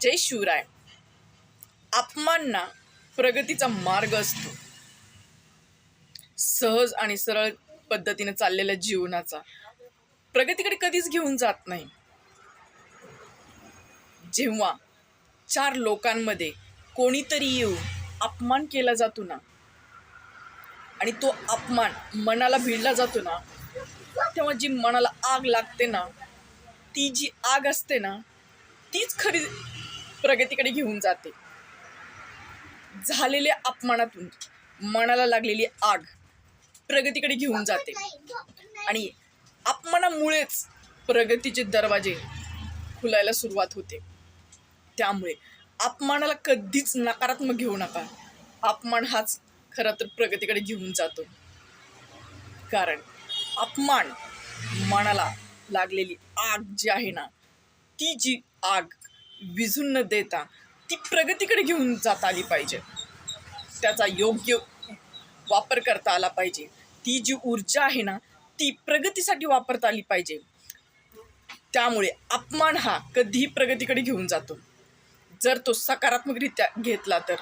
जय शिवराय. अपमान ना प्रगतीचा मार्ग असतो. सहज आणि सरळ पद्धतीने चाललेल्या जीवनाचा प्रगतीकडे कधीच घेऊन जात नाही. जेव्हा चार लोकांमध्ये कोणीतरी येऊन अपमान केला जातो ना, आणि तो अपमान मनाला भिडला जातो ना, तेव्हा जी मनाला आग लागते ना, ती जी आग असते ना, तीच खरी प्रगतीकडे घेऊन जाते. झालेल्या अपमानातून मनाला लागलेली आग प्रगतीकडे घेऊन जाते आणि अपमानामुळेच प्रगतीचे दरवाजे खुलायला सुरुवात होते. त्यामुळे अपमानाला कधीच नकारात्मक घेऊ नका. अपमान हाच खरं तर प्रगतीकडे घेऊन जातो. कारण अपमान मनाला लागलेली आग जी आहे ना, ती जी आग विझून न देता ती प्रगतीकडे घेऊन जाता आली पाहिजे. त्याचा योग्य वापर करता आला पाहिजे. ती जी ऊर्जा आहे ना, ती प्रगतीसाठी वापरता आली पाहिजे. त्यामुळे अपमान हा कधीही प्रगतीकडे घेऊन जातो, जर तो सकारात्मकरित्या घेतला तर.